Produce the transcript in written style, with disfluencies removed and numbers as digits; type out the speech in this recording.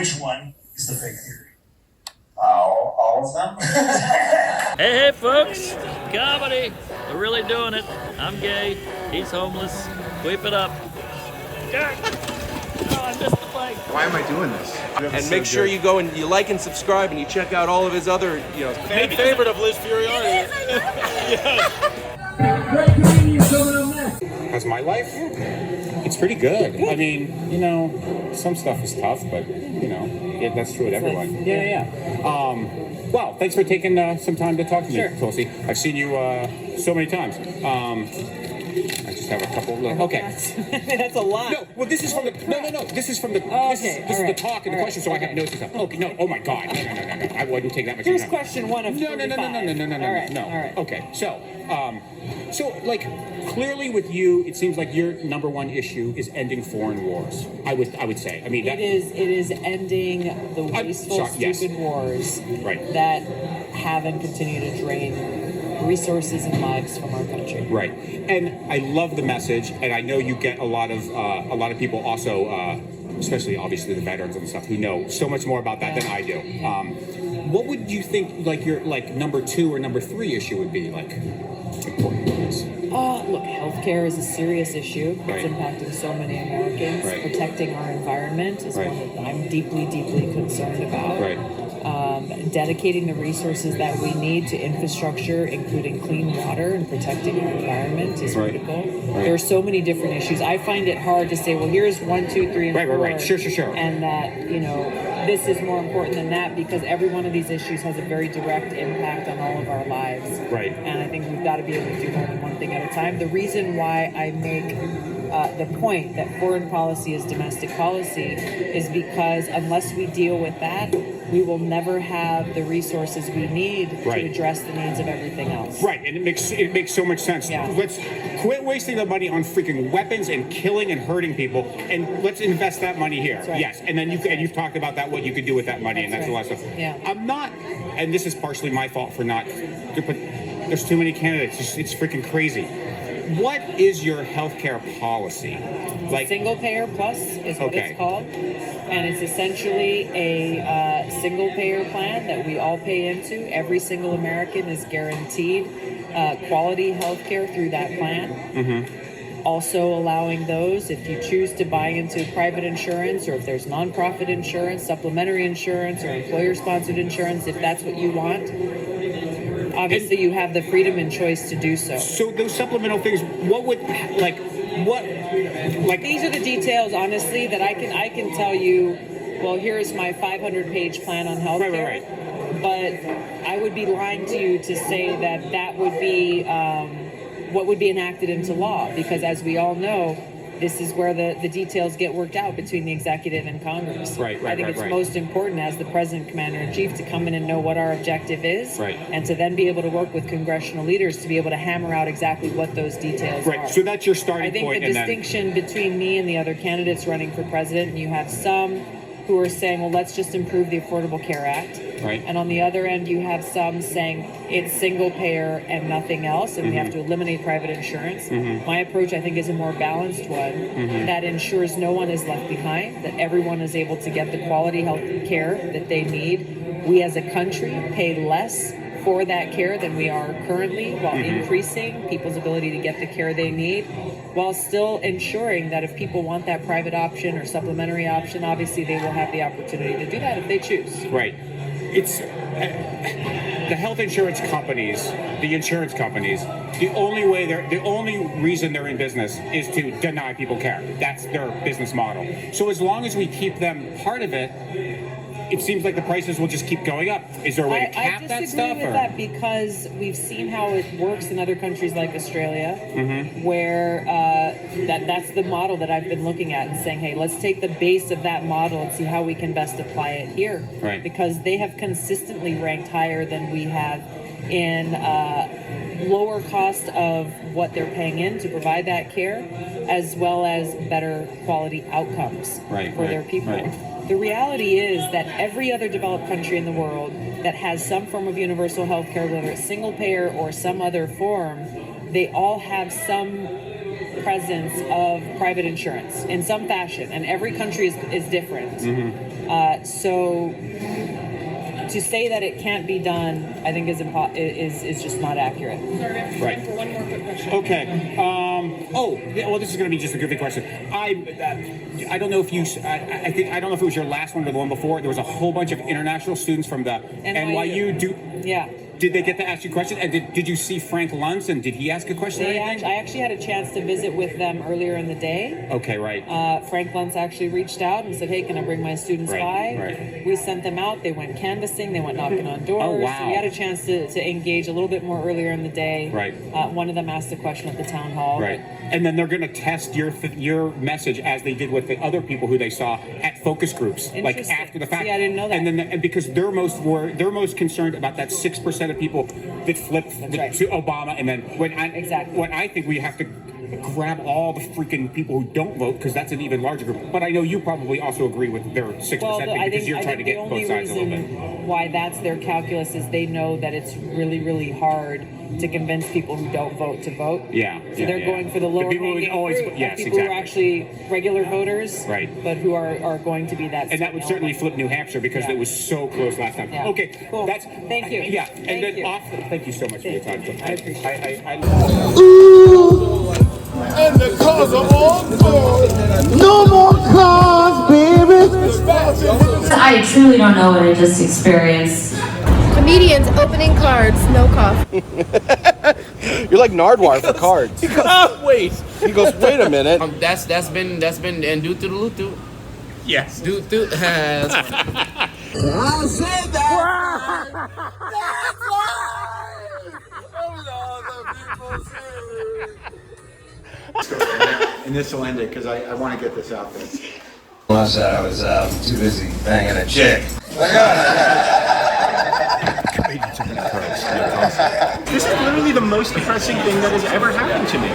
Which one is the fake theory? All of them? Hey, folks, comedy. We're really doing it. I'm gay. He's homeless. Sweep it up. Oh, I missed the bike. Why am I doing this? And make sure you go and you like and subscribe and you check out all of his other, fan favorite of Liz Furioni. How's my life? It's pretty good. I mean, some stuff is tough, but, that's true with everyone. Yeah. Well, thanks for taking some time to talk to me, Tulsi. I've seen you so many times. I just have a couple. Okay. That's a lot. No, well, this is from the. No. This is from the. This is the talk and the question, so I have notes and stuff. Okay, no. Oh my God. No. I wouldn't take that much. Here's question one of No. All right. Okay, so clearly with you, it seems like your number one issue is ending foreign wars. I would say. I mean, it is ending the wasteful, stupid wars that have and continue to drain resources and lives from our country. Right, and I love the message, and I know you get a lot of people also, especially obviously the veterans and stuff, who know so much more about that than I do. What would you think your number 2 or number 3 issue would be important in this? Look, healthcare is a serious issue. It's impacting so many Americans. Protecting our environment is one that I'm deeply, deeply concerned about. Dedicating the resources that we need to infrastructure, including clean water and protecting our environment, is critical. There are so many different issues. I find it hard to say, well, here's 1, 2, 3, and 4. Right. Sure. And that, this is more important than that, because every one of these issues has a very direct impact on all of our lives. Right. And I think we've got to be able to do more than one thing at a time. The reason why I make the point that foreign policy is domestic policy is because unless we deal with that, we will never have the resources we need to address the needs of everything else. Right, and it makes so much sense. Yeah. Let's quit wasting the money on freaking weapons and killing and hurting people, and let's invest that money here. That's right. Yes, and then you've talked about that, what you could do with that money, that's a lot of stuff. Yeah. I'm not, and this is partially my fault for not, but there's too many candidates. It's freaking crazy. What is your healthcare policy? Single payer plus is what it's called. And it's essentially a single payer plan that we all pay into. Every single American is guaranteed quality health care through that plan. Also allowing those, if you choose to buy into private insurance, or if there's nonprofit insurance, supplementary insurance, or employer-sponsored insurance, if that's what you want, obviously you have the freedom and choice to do so. So those supplemental things, what would, these are the details, honestly, that I can tell you, well, here's my 500-page plan on healthcare. But I would be lying to you to say that would be what would be enacted into law, because as we all know, this is where the details get worked out between the executive and Congress. I think it's most important as the president, commander-in-chief, to come in and know what our objective is, and to then be able to work with congressional leaders to be able to hammer out exactly what those details are. So that's your starting point. I think the distinction between me and the other candidates running for president, and you have some who are saying, well, let's just improve the Affordable Care Act. And on the other end, you have some saying it's single payer and nothing else, and we have to eliminate private insurance. My approach, I think, is a more balanced one that ensures no one is left behind, that everyone is able to get the quality health care that they need. We as a country pay less for that care than we are currently, while increasing people's ability to get the care they need, while still ensuring that if people want that private option or supplementary option, obviously they will have the opportunity to do that if they choose. It's the health insurance companies, the insurance companies. The only reason they're in business is to deny people care. That's their business model. So as long as we keep them part of it, it seems like the prices will just keep going up. Is there a way to cap that stuff? I disagree with that, because we've seen how it works in other countries like Australia, where that's the model that I've been looking at and saying, hey, let's take the base of that model and see how we can best apply it here. Because they have consistently ranked higher than we have in lower cost of what they're paying in to provide that care, as well as better quality outcomes for their people. The reality is that every other developed country in the world that has some form of universal health care, whether it's single payer or some other form, they all have some presence of private insurance in some fashion, and every country is different. So to say that it can't be done, I think is just not accurate. Right. For one more quick question. Okay. Well, this is going to be just a goofy question. I don't know if you. I don't know if it was your last one or the one before. There was a whole bunch of international students from the NYU. Yeah. Did they get to ask you questions? And did you see Frank Luntz? And did he ask a question? I actually had a chance to visit with them earlier in the day. Okay, right. Frank Luntz actually reached out and said, "Hey, can I bring my students by?" Right. We sent them out. They went canvassing. They went knocking on doors. Oh, wow. So we had a chance to engage a little bit more earlier in the day. Right. One of them asked a question at the town hall. Right. And then they're going to test your message as they did with the other people who they saw at focus groups, like after the fact. See, I didn't know that. And because they're most concerned about that 6% of people that flipped to Obama, and then when I think we have to grab all the freaking people who don't vote, because that's an even larger group. But I know you probably also agree with their 6% thing, because you're trying to get both sides a little bit. Why that's their calculus is they know that it's really, really hard to convince people who don't vote to vote. Yeah. So they're going for the lower hanging fruit, people who are actually regular voters, right? But who are going to be that. And that would certainly flip New Hampshire, because it was so close last time. Yeah. Okay, cool. Thank you. Yeah, and then thank you so much for your time. I appreciate it. And the cars are all gone. No more cars, baby. I truly don't know what I just experienced. Comedians opening cards, no coffee. You're like Nardwar for cards. He goes, wait. He goes, wait a minute. That's been and do to the lutu. Yes. Do to. I said that. And this will end it, because I want to get this out there. I said I was too busy banging a chick. This is literally the most depressing thing that has ever happened to me.